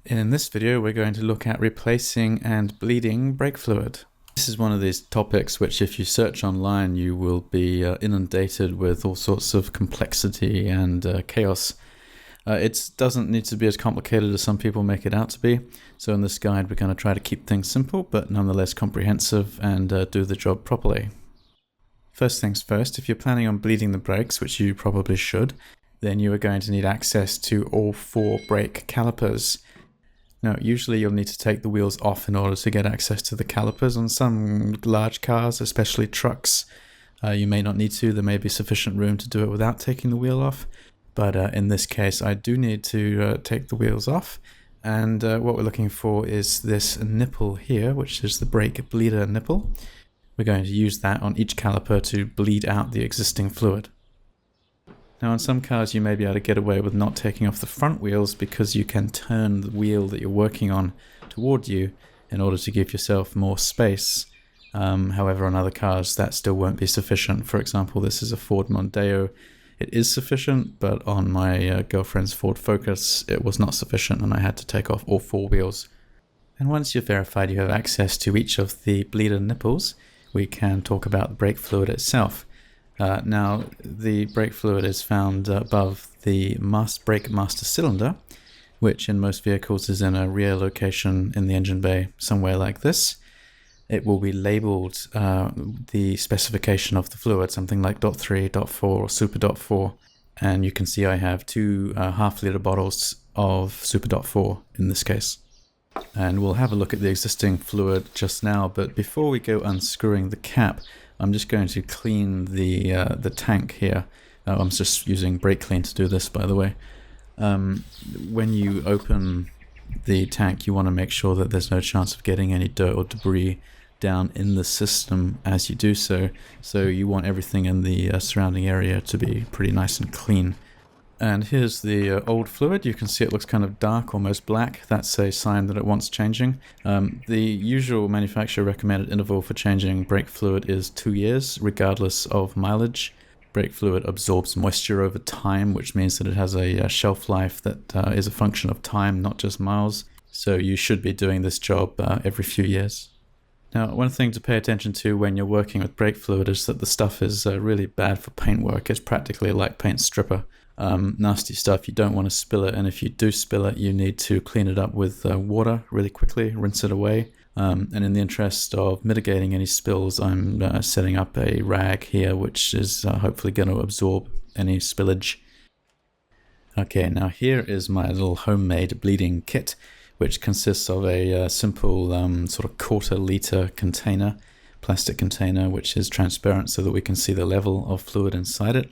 In this video, we're going to look at replacing and bleeding brake fluid. This is one of these topics which, if you search online, you will be inundated with all sorts of complexity and chaos. It doesn't need to be as complicated as some people make it out to be. So in this guide, we're going to try to keep things simple, but nonetheless comprehensive and do the job properly. First things first, if you're planning on bleeding the brakes, which you probably should, then you are going to need access to all 4 brake calipers. Now, usually you'll need to take the wheels off in order to get access to the calipers. On some large cars, especially trucks, you may not need to. There may be sufficient room to do it without taking the wheel off. But in this case, I do need to take the wheels off. And what we're looking for is this nipple here, which is the brake bleeder nipple. We're going to use that on each caliper to bleed out the existing fluid. Now, on some cars, you may be able to get away with not taking off the front wheels because you can turn the wheel that you're working on toward you in order to give yourself more space. However, on other cars, that still won't be sufficient. For example, this is a Ford Mondeo. It is sufficient, but on my girlfriend's Ford Focus, it was not sufficient, and I had to take off all 4 wheels. And once you've verified you have access to each of the bleeder nipples, we can talk about the brake fluid itself. Now, the brake fluid is found above the brake master cylinder, which in most vehicles is in a rear location in the engine bay, somewhere like this. It will be labeled the specification of the fluid, something like .3, .4, or Super .4. And you can see I have 2 half-liter bottles of Super .4 in this case. And we'll have a look at the existing fluid just now, but before we go unscrewing the cap, I'm just going to clean the tank here. I'm just using brake clean to do this, by the way. When you open the tank, you want to make sure that there's no chance of getting any dirt or debris down in the system as you do so. So you want everything in the surrounding area to be pretty nice and clean. And here's the old fluid. You can see it looks kind of dark, almost black. That's a sign that it wants changing. The usual manufacturer recommended interval for changing brake fluid is 2 years, regardless of mileage. Brake fluid absorbs moisture over time, which means that it has a shelf life that is a function of time, not just miles. So you should be doing this job every few years. Now, one thing to pay attention to when you're working with brake fluid is that the stuff is really bad for paint work. It's practically like paint stripper. Nasty stuff. You don't want to spill it, and if you do spill it, you need to clean it up with water really quickly, rinse it away. And in the interest of mitigating any spills, I'm setting up a rag here, which is hopefully going to absorb any spillage. Okay, now here is my little homemade bleeding kit, which consists of a simple sort of 1/4 liter container, plastic container, which is transparent so that we can see the level of fluid inside it,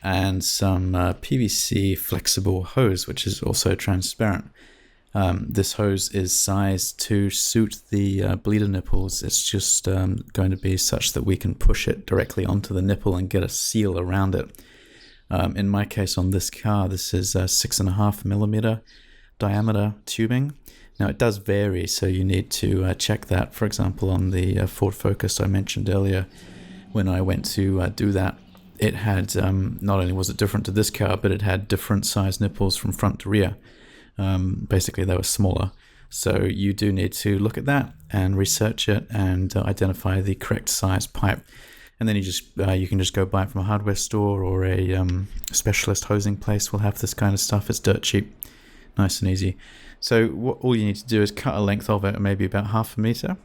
and some PVC flexible hose, which is also transparent. This hose is sized to suit the bleeder nipples. It's just going to be such that we can push it directly onto the nipple and get a seal around it. In my case on this car, this is 6.5 millimeter diameter tubing. Now it does vary, so you need to check that. For example, on the Ford Focus I mentioned earlier, when I went to do that, it had, not only was it different to this car, but it had different size nipples from front to rear. Basically, they were smaller. So you do need to look at that and research it and identify the correct size pipe. And then you can just go buy it from a hardware store, or a specialist hosing place will have this kind of stuff. It's dirt cheap, nice and easy. So all you need to do is cut a length of it, maybe about 1/2 meter,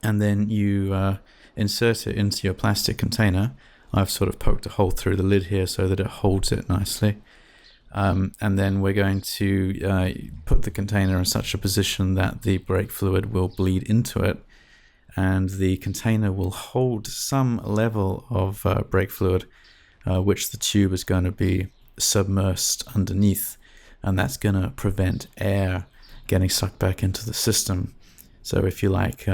and then you insert it into your plastic container. I've sort of poked a hole through the lid here so that it holds it nicely. And then we're going to put the container in such a position that the brake fluid will bleed into it, and the container will hold some level of brake fluid, which the tube is going to be submersed underneath, and that's going to prevent air getting sucked back into the system. So if you like,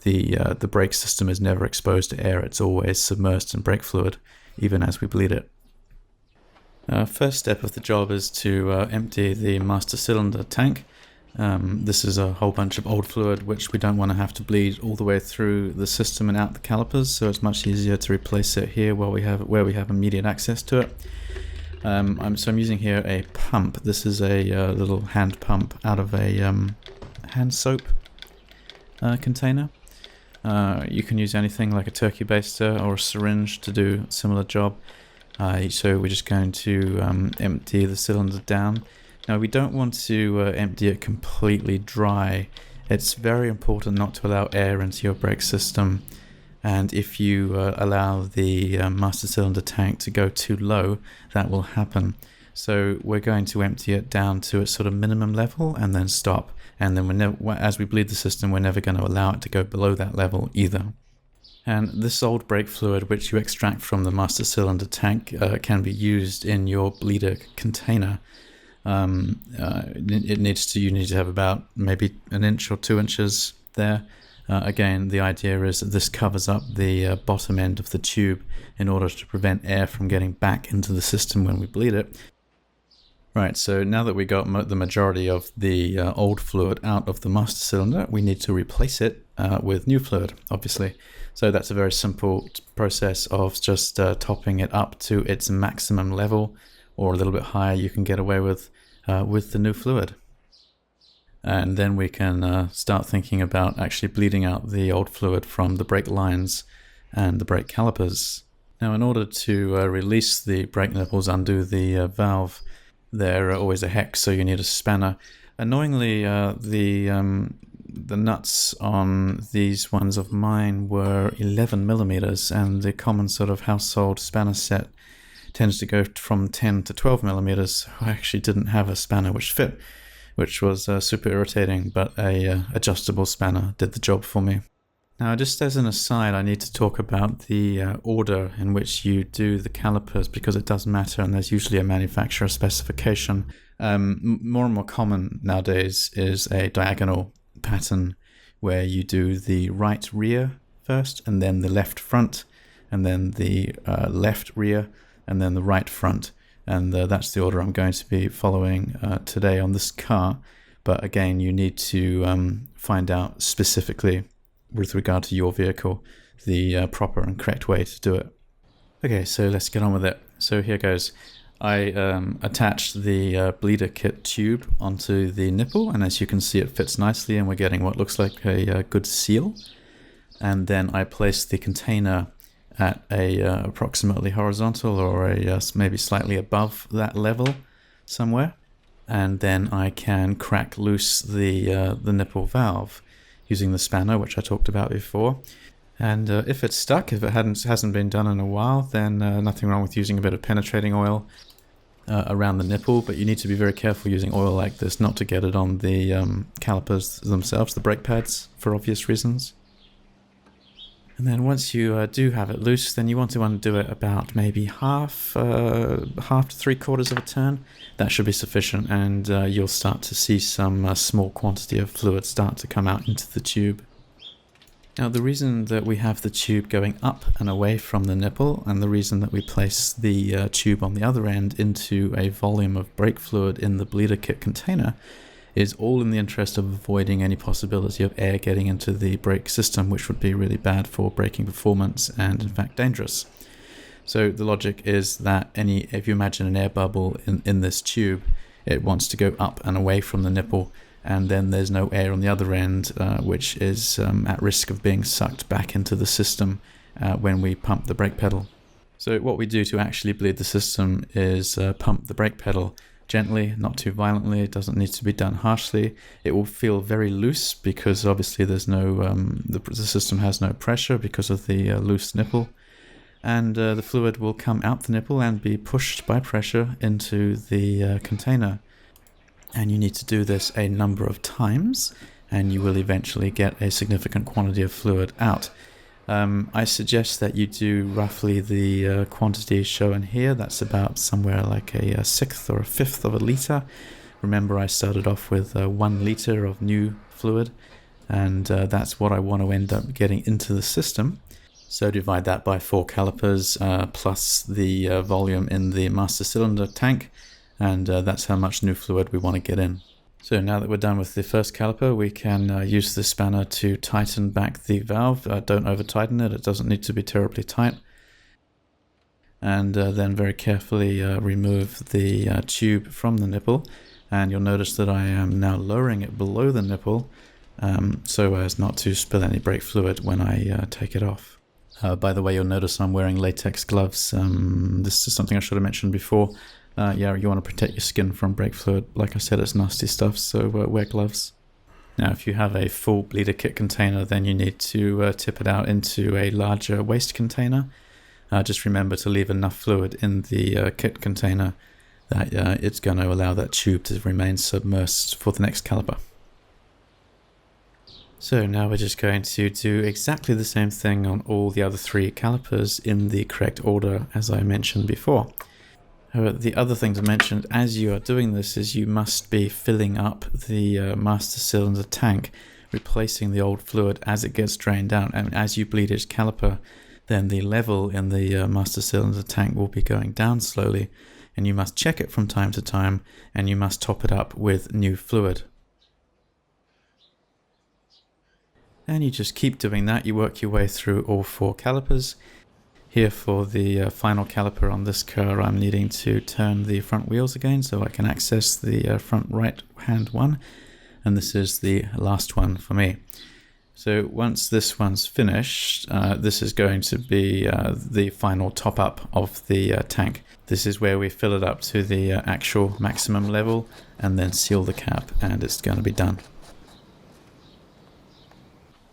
the brake system is never exposed to air. It's always submersed in brake fluid, even as we bleed it. First step of the job is to empty the master cylinder tank. This is a whole bunch of old fluid which we don't want to have to bleed all the way through the system and out the calipers, so it's much easier to replace it here where we have immediate access to it. So I'm using here a pump. This is a little hand pump out of a hand soap container. You can use anything like a turkey baster or a syringe to do a similar job. So we're just going to empty the cylinder down. Now we don't want to empty it completely dry. It's very important not to allow air into your brake system. And if you allow the master cylinder tank to go too low, that will happen. So we're going to empty it down to its sort of minimum level and then stop. And then as we bleed the system, we're never going to allow it to go below that level either. And this old brake fluid, which you extract from the master cylinder tank, can be used in your bleeder container. You need to have about maybe 1 inch or 2 inches there. Again, the idea is that this covers up the bottom end of the tube in order to prevent air from getting back into the system when we bleed it. Right, so now that we got the majority of the old fluid out of the master cylinder, we need to replace it with new fluid, obviously. So that's a very simple process of just topping it up to its maximum level, or a little bit higher you can get away with the new fluid. And then we can start thinking about actually bleeding out the old fluid from the brake lines and the brake calipers. Now, in order to release the brake nipples, undo the valve, they're always a hex, so you need a spanner. Annoyingly, the nuts on these ones of mine were 11 millimeters, and the common sort of household spanner set tends to go from 10 to 12 millimeters. I actually didn't have a spanner which fit, which was super irritating, but a adjustable spanner did the job for me. Now, just as an aside, I need to talk about the order in which you do the calipers, because it does matter, and there's usually a manufacturer specification. More and more common nowadays is a diagonal pattern where you do the right rear first, and then the left front, and then the left rear, and then the right front. And that's the order I'm going to be following today on this car. But again, you need to find out specifically, with regard to your vehicle, the proper and correct way to do it. Okay, so let's get on with it. So here goes. I attached the bleeder kit tube onto the nipple, and as you can see, it fits nicely, and we're getting what looks like a good seal. And then I placed the container at a approximately horizontal, or a maybe slightly above that level somewhere, and then I can crack loose the nipple valve using the spanner, which I talked about before. And if it's stuck, if it hasn't been done in a while, then nothing wrong with using a bit of penetrating oil around the nipple, but you need to be very careful using oil like this not to get it on the calipers themselves, the brake pads, for obvious reasons. And then once you do have it loose, then you want to undo it about maybe half to 3/4 of a turn. That should be sufficient, and you'll start to see some small quantity of fluid start to come out into the tube. Now, the reason that we have the tube going up and away from the nipple, and the reason that we place the tube on the other end into a volume of brake fluid in the bleeder kit container, is all in the interest of avoiding any possibility of air getting into the brake system, which would be really bad for braking performance and in fact dangerous. So the logic is that if you imagine an air bubble in this tube, it wants to go up and away from the nipple, and then there's no air on the other end, which is at risk of being sucked back into the system when we pump the brake pedal. So what we do to actually bleed the system is pump the brake pedal gently, not too violently. It doesn't need to be done harshly. It will feel very loose because obviously there's no the system has no pressure because of the loose nipple, and the fluid will come out the nipple and be pushed by pressure into the container. And you need to do this a number of times, and you will eventually get a significant quantity of fluid out. I suggest that you do roughly the quantity shown here. That's about somewhere like a sixth or a fifth of a liter. Remember, I started off with 1 liter of new fluid, and that's what I want to end up getting into the system. So divide that by 4 calipers plus the volume in the master cylinder tank, and that's how much new fluid we want to get in. So now that we're done with the first caliper, we can use the spanner to tighten back the valve. Don't over tighten it, it doesn't need to be terribly tight. and then very carefully remove the tube from the nipple. And you'll notice that I am now lowering it below the nipple so as not to spill any brake fluid when I take it off. By the way, you'll notice I'm wearing latex gloves. This is something I should have mentioned before. Yeah, you want to protect your skin from brake fluid. Like I said, it's nasty stuff, so wear gloves. Now, if you have a full bleeder kit container, then you need to tip it out into a larger waste container. Just remember to leave enough fluid in the kit container that it's going to allow that tube to remain submerged for the next caliper. So now we're just going to do exactly the same thing on all the other 3 calipers in the correct order as I mentioned before. The other thing to mention as you are doing this is you must be filling up the master cylinder tank, replacing the old fluid as it gets drained out. And as you bleed each caliper, then the level in the master cylinder tank will be going down slowly, and you must check it from time to time, and you must top it up with new fluid. And you just keep doing that. You work your way through all 4 calipers. Here for the final caliper on this car, I'm needing to turn the front wheels again so I can access the front right hand one. And this is the last one for me. So once this one's finished, this is going to be the final top up of the tank. This is where we fill it up to the actual maximum level and then seal the cap, and it's going to be done.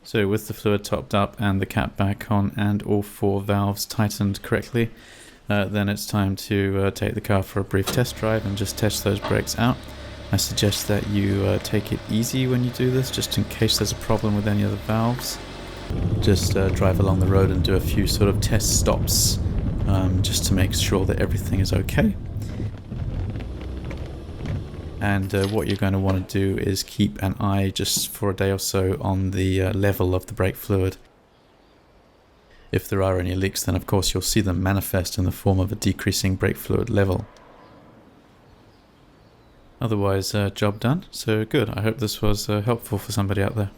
So with the fluid topped up and the cap back on and all 4 valves tightened correctly, then it's time to take the car for a brief test drive and just test those brakes out. I suggest that you take it easy when you do this, just in case there's a problem with any of the valves. Just drive along the road and do a few sort of test stops just to make sure that everything is okay. And what you're going to want to do is keep an eye just for a day or so on the level of the brake fluid. If there are any leaks, then of course you'll see them manifest in the form of a decreasing brake fluid level. Otherwise, job done. So good. I hope this was helpful for somebody out there.